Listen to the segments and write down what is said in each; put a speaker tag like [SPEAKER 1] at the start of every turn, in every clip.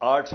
[SPEAKER 1] 8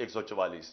[SPEAKER 1] 144।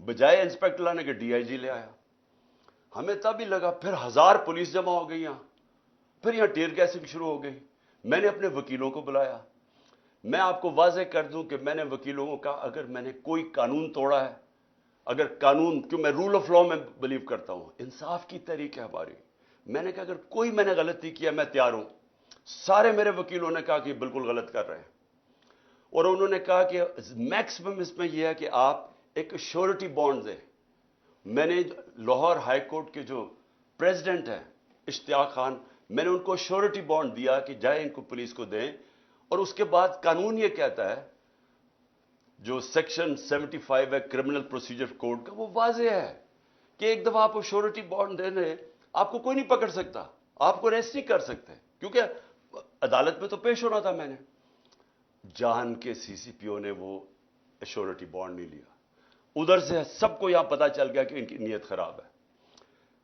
[SPEAKER 1] بجائے انسپیکٹر لانے کے ڈی آئی جی لے آیا. ہمیں تب ہی لگا. پھر 1000 پولیس جمع ہو گئی یہاں. پھر یہاں ٹیئر گیسنگ شروع ہو گئی. میں نے اپنے وکیلوں کو بلایا. میں آپ کو واضح کر دوں کہ میں نے وکیلوں کو کہا اگر میں نے کوئی قانون توڑا ہے, اگر قانون, کیوں میں رول آف لا میں بلیو کرتا ہوں, انصاف کی تحریک ہے ہماری, میں نے کہا اگر کوئی میں نے غلطی کیا میں تیار ہوں. سارے میرے وکیلوں نے کہا کہ بالکل غلط کر رہے ہیں, اور انہوں نے کہا کہ میکسیمم اس میں یہ ہے کہ آپ ایک شیورٹی بانڈ دیں. میں نے لاہور ہائی کورٹ کے جو پریزیڈنٹ ہیں اشتیاق خان, میں نے ان کو شیورٹی بانڈ دیا کہ جائیں ان کو پولیس کو دیں. اور اس کے بعد قانون یہ کہتا ہے, جو سیکشن 75 ہے کرمنل پروسیجر کوڈ کا, وہ واضح ہے کہ ایک دفعہ آپ کو شیورٹی بانڈ دینے, آپ کو کوئی نہیں پکڑ سکتا, آپ کو اریسٹ نہیں کر سکتے, کیونکہ عدالت میں تو پیش ہونا تھا. میں نے جان کے سی سی پی او نے وہ شیورٹی بانڈ نہیں لیا. ادھر سے سب کو یہاں پتا چل گیا کہ ان کی نیت خراب ہے.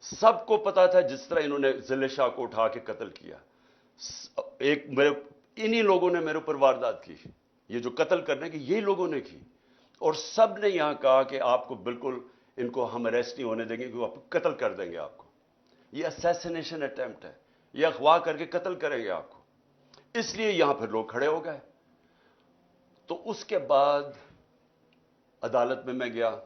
[SPEAKER 1] سب کو پتا تھا جس طرح انہوں نے ضلع شاہ کو اٹھا کے قتل کیا. ایک میرے انہی لوگوں نے میرے اوپر واردات کی, یہ جو قتل کرنے کی یہی لوگوں نے کی. اور سب نے یہاں کہا کہ آپ کو بالکل ان کو ہم اریسٹ نہیں ہونے دیں گے, کیونکہ قتل کر دیں گے آپ کو. یہ اسیسینیشن اٹیمپٹ ہے, یہ اغوا کر کے قتل کریں گے آپ کو. اس لیے یہاں پھر لوگ کھڑے ہو گئے. تو اس کے بعد عدالت میں گیا.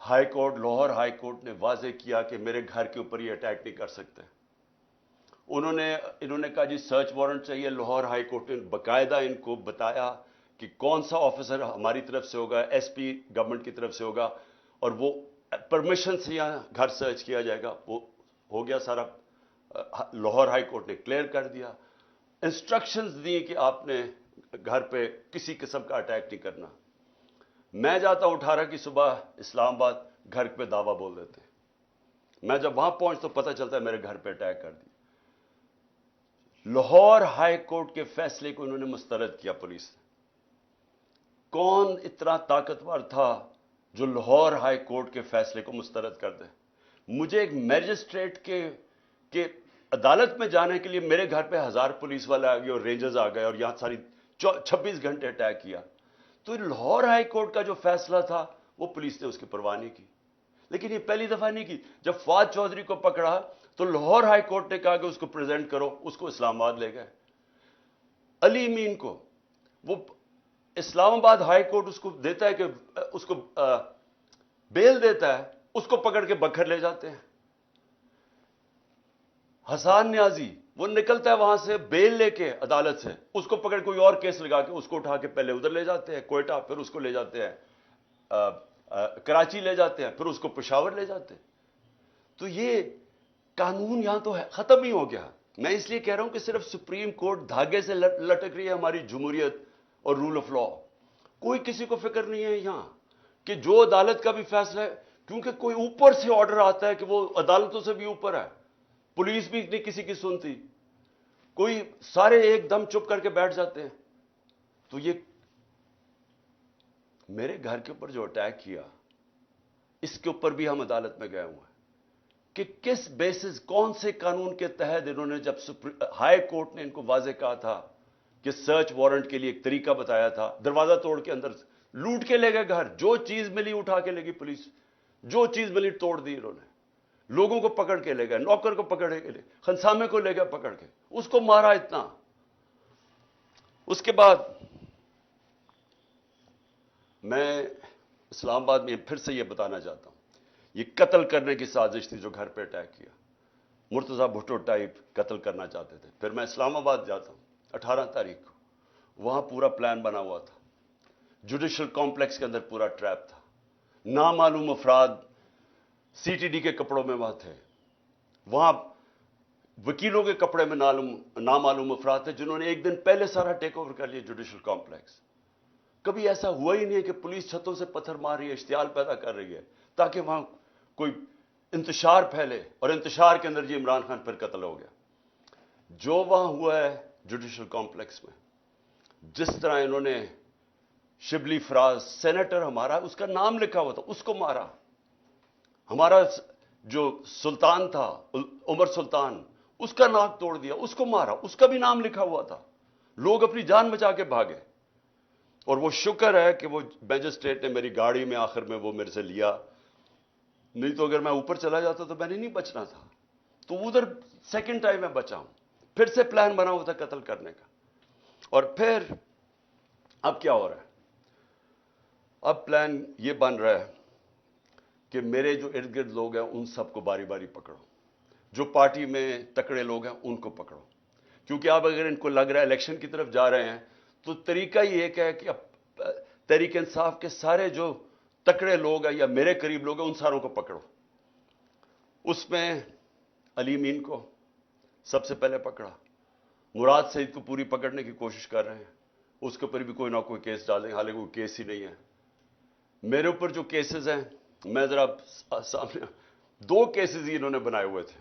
[SPEAKER 1] High court, Lahore high court نے واضح کیا کہ میرے گھر کے اوپر یہ اٹیک نہیں کر سکتے. انہوں نے کہا جی سرچ وارنٹ چاہیے. لاہور ہائی کورٹ نے باقاعدہ ان کو بتایا کہ کون سا آفیسر ہماری طرف سے ہوگا, ایس پی گورنمنٹ کی طرف سے ہوگا, اور وہ پرمیشن سے یہاں گھر سرچ کیا جائے گا. وہ ہو گیا سارا. لاہور ہائی کورٹ نے کلیئر کر دیا, انسٹرکشنز دی کہ آپ نے گھر پہ کسی قسم کا اٹیک نہیں کرنا. میں جاتا ہوں 18 کی صبح اسلام آباد, گھر پہ دعویٰ بول دیتے ہیں. میں جب وہاں پہنچ تو پتہ چلتا ہے میرے گھر پہ اٹیک کر دیا. لاہور ہائی کورٹ کے فیصلے کو انہوں نے مسترد کیا پولیس نے. کون اتنا طاقتور تھا جو لاہور ہائی کورٹ کے فیصلے کو مسترد کر دے؟ مجھے ایک میجسٹریٹ کے عدالت میں جانے کے لیے میرے گھر پہ 1000 پولیس والے آ گئے اور رینجرز آ گئے اور یہاں ساری 26 گھنٹے اٹیک کیا. تو لاہور ہائی کورٹ کا جو فیصلہ تھا وہ پولیس نے اس کی پرواہ نہیں کی. لیکن یہ پہلی دفعہ نہیں کی. جب فواد چودھری کو پکڑا تو لاہور ہائی کورٹ نے کہا کہ اس کو پریزنٹ کرو, اس کو اسلام آباد لے گئے. علی امین کو وہ اسلام آباد ہائی کورٹ اس کو دیتا ہے کہ اس کو بیل دیتا ہے, اس کو پکڑ کے بکھر لے جاتے ہیں. حسان نیازی وہ نکلتا ہے وہاں سے بیل لے کے عدالت سے, اس کو پکڑ کوئی اور کیس لگا کے اس کو اٹھا کے پہلے ادھر لے جاتے ہیں کوئٹہ, پھر اس کو لے جاتے ہیں کراچی لے جاتے ہیں, پھر اس کو پشاور لے جاتے ہیں. تو یہ قانون یہاں تو ختم ہی ہو گیا. میں اس لیے کہہ رہا ہوں کہ صرف سپریم کورٹ دھاگے سے لٹک رہی ہے ہماری جمہوریت اور رول آف لا. کوئی کسی کو فکر نہیں ہے یہاں کہ جو عدالت کا بھی فیصلہ ہے, کیونکہ کوئی اوپر سے آرڈر آتا ہے کہ وہ عدالتوں سے بھی اوپر ہے. پولیس بھی نہیں کسی کی سنتی, کوئی سارے ایک دم چپ کر کے بیٹھ جاتے ہیں. تو یہ میرے گھر کے اوپر جو اٹیک کیا, اس کے اوپر بھی ہم عدالت میں گئے ہوئے ہیں کہ کس بیسس, کون سے قانون کے تحت انہوں نے, جب ہائی کورٹ نے ان کو واضح کہا تھا کہ سرچ وارنٹ کے لیے ایک طریقہ بتایا تھا, دروازہ توڑ کے اندر لوٹ کے لے گئے گھر, جو چیز ملی اٹھا کے لے گئی پولیس, جو چیز ملی توڑ دی انہوں نے. لوگوں کو پکڑ کے لے گئے, نوکر کو پکڑ کے لے, خنسامے کو لے گئے پکڑ کے, اس کو مارا اتنا. اس کے بعد میں اسلام آباد میں پھر سے یہ بتانا چاہتا ہوں, یہ قتل کرنے کی سازش تھی جو گھر پہ اٹیک کیا. مرتضیٰ بھٹو ٹائپ قتل کرنا چاہتے تھے. پھر میں اسلام آباد جاتا ہوں 18 تاریخ کو, وہاں پورا پلان بنا ہوا تھا. جوڈیشل کمپلیکس کے اندر پورا ٹریپ تھا. نامعلوم افراد سی ٹی ڈی کے کپڑوں میں وہاں تھے, وہاں وکیلوں کے کپڑے میں نامعلوم افراد تھے جنہوں نے ایک دن پہلے سارا ٹیک اوور کر لیا جوڈیشل کمپلیکس. کبھی ایسا ہوا ہی نہیں ہے کہ پولیس چھتوں سے پتھر مار رہی ہے, اشتعال پیدا کر رہی ہے تاکہ وہاں کوئی انتشار پھیلے, اور انتشار کے اندر یہ عمران خان پھر قتل ہو گیا. جو وہاں ہوا ہے جوڈیشل کمپلیکس میں, جس طرح انہوں نے شبلی فراز, سینیٹر ہمارا, اس کا نام لکھا ہوا تھا, اس کو مارا. ہمارا جو سلطان تھا عمر سلطان, اس کا ناک توڑ دیا, اس کو مارا, اس کا بھی نام لکھا ہوا تھا. لوگ اپنی جان بچا کے بھاگے. اور وہ شکر ہے کہ وہ میجسٹریٹ نے میری گاڑی میں آخر میں وہ میرے سے لیا، نہیں تو اگر میں اوپر چلا جاتا تو میں نے نہیں بچنا تھا. تو ادھر سیکنڈ ٹائم میں بچا ہوں. پھر سے پلان بنا ہوا تھا قتل کرنے کا. اور پھر اب کیا ہو رہا ہے؟ اب پلان یہ بن رہا ہے کہ میرے جو ارد گرد لوگ ہیں ان سب کو باری باری پکڑو، جو پارٹی میں تکڑے لوگ ہیں ان کو پکڑو، کیونکہ اب اگر ان کو لگ رہا ہے الیکشن کی طرف جا رہے ہیں تو طریقہ ہی ایک ہے کہ اب تحریک انصاف کے سارے جو تکڑے لوگ ہیں یا میرے قریب لوگ ہیں ان ساروں کو پکڑو. اس میں علی مین کو سب سے پہلے پکڑا، مراد سعید کو پوری پکڑنے کی کوشش کر رہے ہیں، اس کے اوپر بھی کوئی نہ کوئی کیس ڈال دیں، حالانکہ کوئی کیس ہی نہیں ہے. میرے اوپر جو کیسز ہیں میں ذرا سامنے 2 کیسز ہی انہوں نے بنائے ہوئے تھے،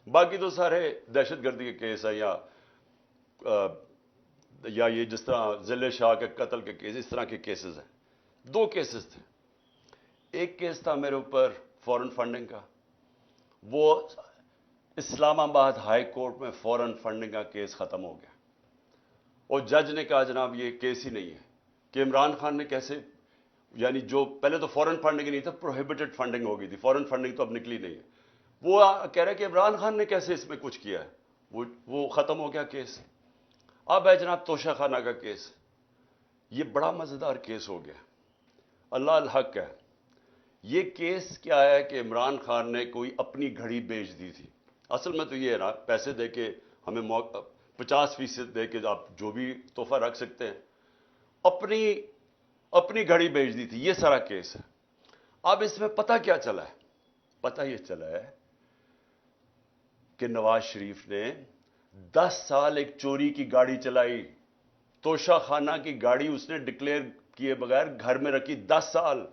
[SPEAKER 1] باقی تو سارے دہشت گردی کے کیس ہیں یا یہ جس طرح ذل شاہ کے قتل کے کیس، اس طرح کے کیسز ہیں. 2 کیسز تھے. ایک کیس تھا میرے اوپر فورن فنڈنگ کا، وہ اسلام آباد ہائی کورٹ میں فورن فنڈنگ کا کیس ختم ہو گیا، اور جج نے کہا جناب یہ کیس ہی نہیں ہے کہ عمران خان نے کیسے، یعنی جو پہلے تو فورن فنڈنگ نہیں تھا، پروہیبٹڈ فنڈنگ ہو گئی تھی، فورن فنڈنگ تو اب نکلی نہیں ہے. وہ کہہ رہے کہ عمران خان نے کیسے اس میں کچھ کیا ہے، وہ ختم ہو گیا کیس. اب ہے جناب توشہ خانہ کا کیس. یہ بڑا مزیدار کیس ہو گیا، اللہ الحق ہے. یہ کیس کیا ہے کہ عمران خان نے کوئی اپنی گھڑی بیچ دی تھی. اصل میں تو یہ ہے نا، پیسے دے کے ہمیں 50% دے کے آپ جو بھی تحفہ رکھ سکتے ہیں، اپنی گھڑی بیچ دی تھی. یہ سارا کیس ہے. اب اس میں پتہ کیا چلا ہے؟ پتہ یہ چلا ہے کہ نواز شریف نے 10 سال ایک چوری کی گاڑی چلائی. توشہ خانہ کی گاڑی اس نے ڈکلیئر کیے بغیر گھر میں رکھی 10 سال.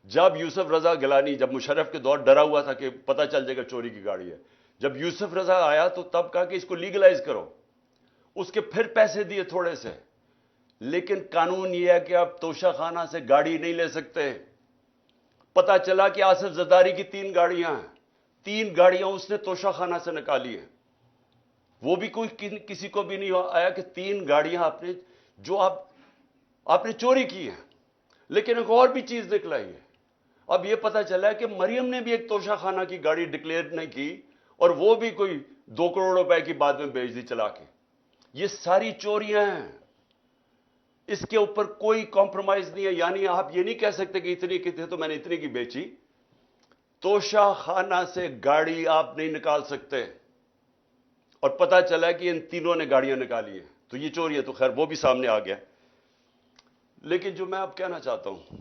[SPEAKER 1] جب یوسف رضا گیلانی، جب مشرف کے دور ڈرا ہوا تھا کہ پتہ چل جائے گا چوری کی گاڑی ہے، جب یوسف رضا آیا تو تب کہا کہ اس کو لیگلائز کرو. اس کے پھر پیسے دیے تھوڑے سے، لیکن قانون یہ ہے کہ آپ توشہ خانہ سے گاڑی نہیں لے سکتے. پتہ چلا کہ آصف زرداری کی 3 گاڑیاں ہیں، 3 گاڑیاں اس نے توشہ خانہ سے نکالی ہیں. وہ بھی کوئی کسی کو بھی نہیں آیا کہ 3 گاڑیاں آپ نے چوری کی ہیں. لیکن ایک اور بھی چیز نکلائی ہے. اب یہ پتہ چلا ہے کہ مریم نے بھی ایک توشہ خانہ کی گاڑی ڈکلیئر نہیں کی، اور وہ بھی کوئی 2 کروڑ روپے کی بعد میں بیچ دی چلا کے. یہ ساری چوریاں ہیں، اس کے اوپر کوئی کمپرومائز نہیں ہے. یعنی آپ یہ نہیں کہہ سکتے کہ اتنی کی تھی تو میں نے اتنی کی بیچی. توشہ خانہ سے گاڑی آپ نہیں نکال سکتے. اور پتہ چلا کہ ان تینوں نے گاڑیاں نکالی ہیں، تو یہ چوری ہے. تو خیر وہ بھی سامنے آ گیا. لیکن جو میں اب کہنا چاہتا ہوں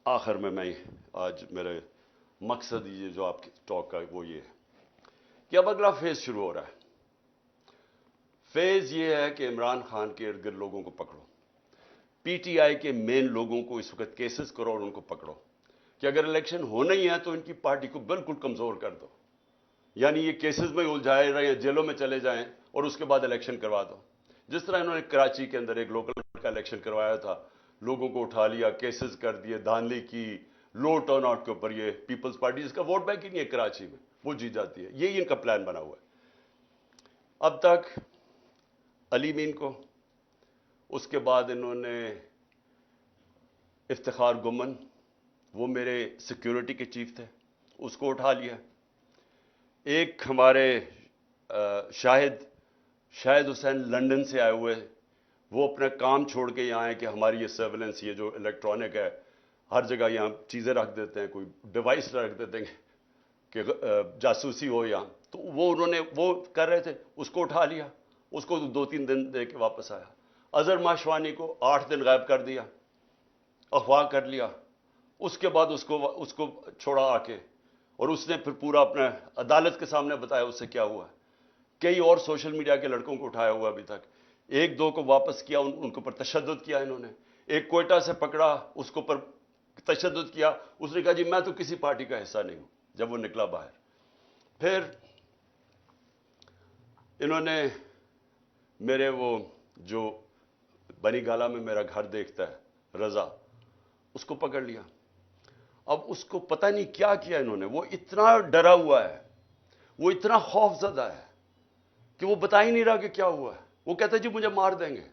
[SPEAKER 1] آخر میں آج میرے مقصد یہ جو آپ کی ٹاک کا وہ یہ ہے کہ اب اگلا فیز شروع ہو رہا ہے. فیز یہ ہے کہ عمران خان کے ارد گرد لوگوں کو پکڑو، پی ٹی آئی کے مین لوگوں کو اس وقت کیسز کرو اور ان کو پکڑو کہ اگر الیکشن ہونا ہی ہے تو ان کی پارٹی کو بالکل کمزور کر دو. یعنی یہ کیسز میں الجھائے رہے، جیلوں میں چلے جائیں اور اس کے بعد الیکشن کروا دو. جس طرح انہوں نے کراچی کے اندر ایک لوکل کا الیکشن کروایا تھا، لوگوں کو اٹھا لیا، کیسز کر دیے، دھاندلی کی، لو ٹرن آؤٹ کے اوپر. یہ پیپلز پارٹی جس کا ووٹ بینک ہی نہیں ہے کراچی میں، وہ جیت جاتی ہے. یہی ان کا پلان بنا ہوا ہے. اب تک علی مین کو، اس کے بعد انہوں نے افتخار گمن، وہ میرے سیکیورٹی کے چیف تھے، اس کو اٹھا لیا. ایک ہمارے شاہد حسین لندن سے آئے ہوئے، وہ اپنا کام چھوڑ کے یہاں آئے کہ ہماری یہ سرویلنس، یہ جو الیکٹرانک ہے، ہر جگہ یہاں چیزیں رکھ دیتے ہیں، کوئی ڈیوائس رکھ دیتے ہیں کہ جاسوسی ہو یہاں. تو انہوں نے وہ کر رہے تھے، اس کو اٹھا لیا. اس کو 2-3 دن دے کے واپس آیا. اظہر ماشوانی کو 8 دن غائب کر دیا، اغوا کر لیا. اس کے بعد اس کو چھوڑا آ کے، اور اس نے پھر پورا اپنا عدالت کے سامنے بتایا اس سے کیا ہوا. کئی اور سوشل میڈیا کے لڑکوں کو اٹھایا ہوا ابھی تک. 1-2 کو واپس کیا، ان کے اوپر تشدد کیا انہوں نے. ایک کوئٹہ سے پکڑا، اس کے اوپر تشدد کیا. اس نے کہا جی میں تو کسی پارٹی کا حصہ نہیں ہوں، جب وہ نکلا باہر. پھر انہوں نے میرے وہ جو بنی گالا میں میرا گھر دیکھتا ہے رضا، اس کو پکڑ لیا. اب اس کو پتہ نہیں کیا کیا انہوں نے. وہ اتنا ڈرا ہوا ہے، وہ اتنا خوف زدہ ہے کہ وہ بتا ہی نہیں رہا کہ کیا ہوا ہے. وہ کہتا ہے جی مجھے مار دیں گے.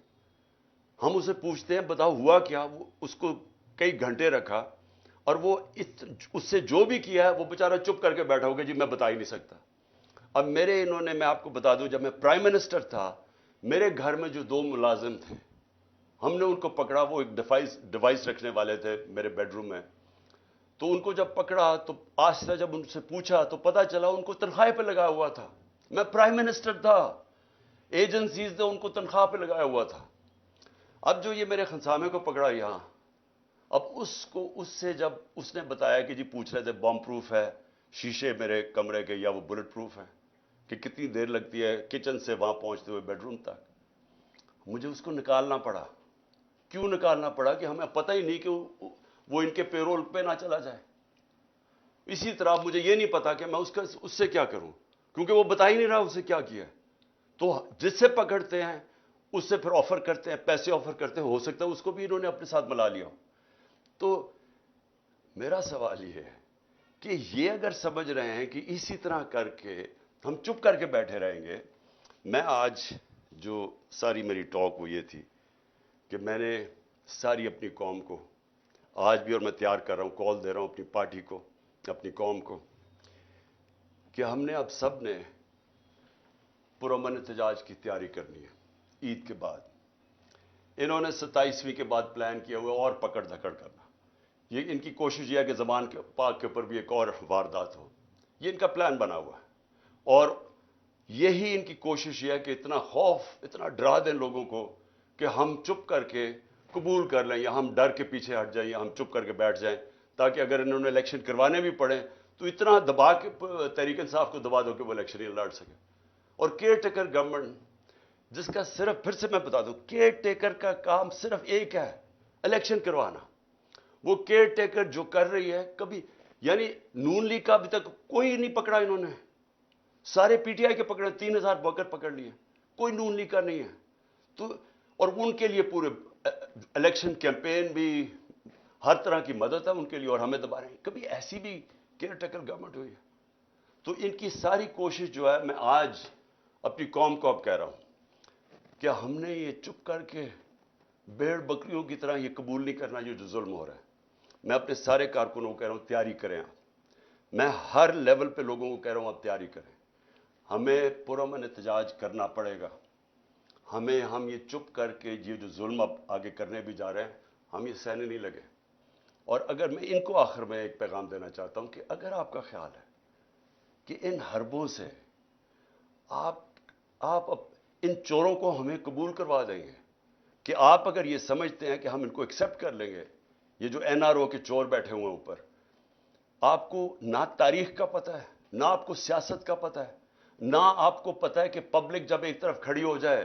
[SPEAKER 1] ہم اسے پوچھتے ہیں بتاؤ ہوا کیا، وہ اس کو کئی گھنٹے رکھا، اور وہ اس سے جو بھی کیا ہے وہ بیچارہ چپ کر کے بیٹھا ہوگا جی میں بتا ہی نہیں سکتا۔ اب میں آپ کو بتا دوں، جب میں پرائم منسٹر تھا، میرے گھر میں جو 2 ملازم تھے، ہم نے ان کو پکڑا، وہ ایک ڈیوائس رکھنے والے تھے میرے بیڈ روم میں، تو ان کو جب پکڑا تو آج جب ان سے پوچھا تو پتا چلا ان کو تنخواہ پہ لگا ہوا تھا۔ میں پرائم منسٹر تھا، ایجنسیز نے ان کو تنخواہ پہ لگایا ہوا تھا۔ اب جو یہ میرے خنسامے کو پکڑا یہاں، اب اس سے جب اس نے بتایا کہ جی پوچھ رہے تھے بم پروف ہے شیشے میرے کمرے کے یا وہ بلٹ پروف ہے، کہ کتنی دیر لگتی ہے کچن سے وہاں پہنچتے ہوئے بیڈ روم تک، مجھے اس کو نکالنا پڑا۔ کیوں نکالنا پڑا؟ کہ ہمیں پتہ ہی نہیں کہ وہ ان کے پیرول پہ نہ چلا جائے۔ اسی طرح مجھے یہ نہیں پتا کہ میں اس سے کیا کروں، کیونکہ وہ بتا ہی نہیں رہا اسے کیا کیا۔ تو جس سے پکڑتے ہیں اس سے پھر آفر کرتے ہیں، پیسے آفر کرتے ہیں، ہو سکتا ہے اس کو بھی انہوں نے اپنے ساتھ ملا لیا ہو۔ تو میرا سوال یہ ہے کہ یہ اگر سمجھ رہے ہیں کہ اسی طرح کر کے ہم چپ کر کے بیٹھے رہیں گے۔ میں آج جو ساری میری ٹاک وہ یہ تھی کہ میں نے ساری اپنی قوم کو آج بھی، اور میں تیار کر رہا ہوں، کال دے رہا ہوں اپنی پارٹی کو، اپنی قوم کو، کہ ہم نے اب سب نے پرامن احتجاج کی تیاری کرنی ہے عید کے بعد۔ انہوں نے 27ویں کے بعد پلان کیا ہوا اور پکڑ دھکڑ کرنا، یہ ان کی کوشش یہ ہے کہ زبان کے پاک کے اوپر بھی ایک اور واردات ہو، یہ ان کا پلان بنا ہوا ہے۔ اور یہی ان کی کوشش یہ ہے کہ اتنا خوف، اتنا ڈرا دیں لوگوں کو کہ ہم چپ کر کے قبول کر لیں، یا ہم ڈر کے پیچھے ہٹ جائیں، یا ہم چپ کر کے بیٹھ جائیں، تاکہ اگر انہوں نے الیکشن کروانے بھی پڑے تو اتنا دبا کے تحریک انصاف کو دبا دو کہ وہ الیکشن ہی لڑ سکے۔ اور کیئر ٹیکر گورنمنٹ، جس کا صرف، پھر سے میں بتا دوں، کیئر ٹیکر کا کام صرف ایک ہے، الیکشن کروانا۔ وہ کیئر ٹیکر جو کر رہی ہے، کبھی یعنی نون لیگ کا ابھی تک کوئی نہیں پکڑا انہوں نے، سارے پی ٹی آئی کے پکڑے، 3000 ورکر پکڑ لیے، کوئی نون لیگ کا نہیں ہے۔ تو اور ان کے لیے پورے الیکشن کیمپین بھی، ہر طرح کی مدد ہے ان کے لیے، اور ہمیں دبا رہے ہیں۔ کبھی ایسی بھی کیئر ٹیکر گورنمنٹ ہوئی ہے؟ تو ان کی ساری کوشش جو ہے، میں آج اپنی قوم کو اب کہہ رہا ہوں کہ ہم نے یہ چپ کر کے بھیڑ بکریوں کی طرح یہ قبول نہیں کرنا یہ جو ظلم ہو رہا ہے۔ میں اپنے سارے کارکنوں کو کہہ رہا ہوں تیاری کریں آپ، میں ہر لیول پہ لوگوں کو کہہ رہا ہوں آپ تیاری کریں، ہمیں پرامن احتجاج کرنا پڑے گا۔ ہم یہ چپ کر کے یہ جو ظلم اب آگے کرنے بھی جا رہے ہیں، ہم یہ سہنے نہیں لگے۔ اور اگر میں ان کو آخر میں ایک پیغام دینا چاہتا ہوں کہ اگر آپ کا خیال ہے کہ ان حربوں سے آپ ان چوروں کو ہمیں قبول کروا دیں گے، کہ آپ اگر یہ سمجھتے ہیں کہ ہم ان کو ایکسپٹ کر لیں گے، یہ جو این آر او کے چور بیٹھے ہوئے ہیں اوپر، آپ کو نہ تاریخ کا پتہ ہے، نہ آپ کو سیاست کا پتہ ہے، نہ آپ کو پتہ ہے کہ پبلک جب ایک طرف کھڑی ہو جائے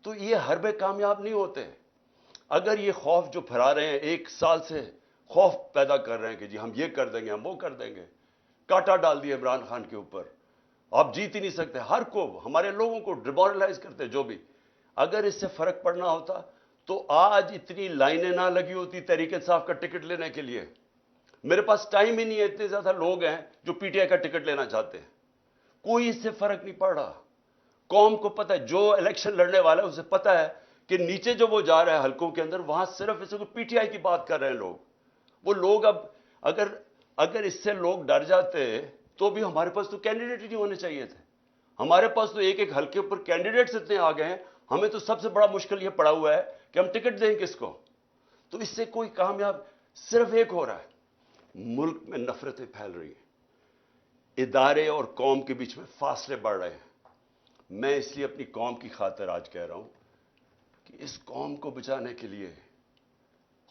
[SPEAKER 1] تو یہ حربے کامیاب نہیں ہوتے۔ اگر یہ خوف جو پھیلا رہے ہیں، 1 سال سے خوف پیدا کر رہے ہیں کہ جی ہم یہ کر دیں گے، ہم وہ کر دیں گے، کاٹا ڈال دیا عمران خان کے اوپر، آپ جیت ہی نہیں سکتے، ہر کو، ہمارے لوگوں کو ڈیمورلائز کرتے جو بھی۔ اگر اس سے فرق پڑنا ہوتا تو آج اتنی لائنیں نہ لگی ہوتی تحریک انصاف کا ٹکٹ لینے کے لیے۔ میرے پاس ٹائم ہی نہیں ہے، اتنے زیادہ لوگ ہیں جو پی ٹی آئی کا ٹکٹ لینا چاہتے ہیں، کوئی اس سے فرق نہیں پڑ رہا۔ قوم کو پتہ ہے، جو الیکشن لڑنے والا ہے اسے پتہ ہے کہ نیچے جو وہ جا رہا ہے حلقوں کے اندر، وہاں صرف اسے پی ٹی آئی کی بات کر رہے ہیں لوگ۔ وہ لوگ اب اگر اس سے لوگ ڈر جاتے تو بھی ہمارے پاس تو کینڈیڈیٹ ہی نہیں ہونے چاہیے تھے۔ ہمارے پاس تو ایک ایک حلقے پر کینڈیڈیٹس اتنے آ گئے ہیں، ہمیں تو سب سے بڑا مشکل یہ پڑا ہوا ہے کہ ہم ٹکٹ دیں کس کو۔ تو اس سے کوئی کامیاب صرف ایک ہو رہا ہے، ملک میں نفرتیں پھیل رہی ہیں، ادارے اور قوم کے بیچ میں فاصلے بڑھ رہے ہیں۔ میں اس لیے اپنی قوم کی خاطر آج کہہ رہا ہوں کہ اس قوم کو بچانے کے لیے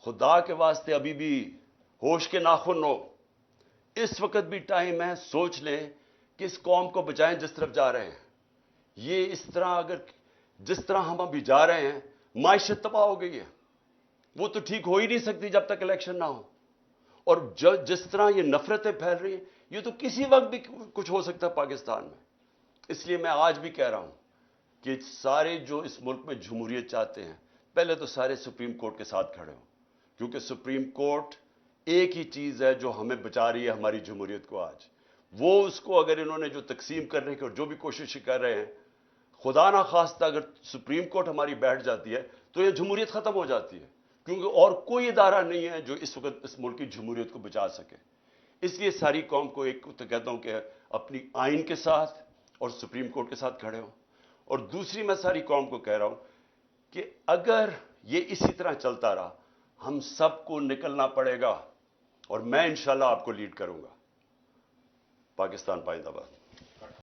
[SPEAKER 1] خدا کے واسطے ابھی بھی ہوش کے ناخن ہو، اس وقت بھی ٹائم ہے، سوچ لیں کہ اس قوم کو بچائیں جس طرف جا رہے ہیں۔ یہ اس طرح جس طرح ہم ابھی جا رہے ہیں، معیشت تباہ ہو گئی ہے، وہ تو ٹھیک ہو ہی نہیں سکتی جب تک الیکشن نہ ہو۔ اور جس طرح یہ نفرتیں پھیل رہی ہیں، یہ تو کسی وقت بھی کچھ ہو سکتا ہے پاکستان میں۔ اس لیے میں آج بھی کہہ رہا ہوں کہ سارے جو اس ملک میں جمہوریت چاہتے ہیں، پہلے تو سارے سپریم کورٹ کے ساتھ کھڑے ہوں، کیونکہ سپریم کورٹ ایک ہی چیز ہے جو ہمیں بچا رہی ہے ہماری جمہوریت کو آج۔ وہ اس کو اگر انہوں نے جو تقسیم کرنے کی اور جو بھی کوشش کر رہے ہیں، خدا نہ خواستہ اگر سپریم کورٹ ہماری بیٹھ جاتی ہے تو یہ جمہوریت ختم ہو جاتی ہے، کیونکہ اور کوئی ادارہ نہیں ہے جو اس وقت اس ملک کی جمہوریت کو بچا سکے۔ اس لیے ساری قوم کو ایک تو کہتا ہوں کہ اپنی آئین کے ساتھ اور سپریم کورٹ کے ساتھ کھڑے ہوں، اور دوسری میں ساری قوم کو کہہ رہا ہوں کہ اگر یہ اسی طرح چلتا رہا ہم سب کو نکلنا پڑے گا، اور میں انشاءاللہ آپ کو لیڈ کروں گا۔ پاکستان پائندہ باد۔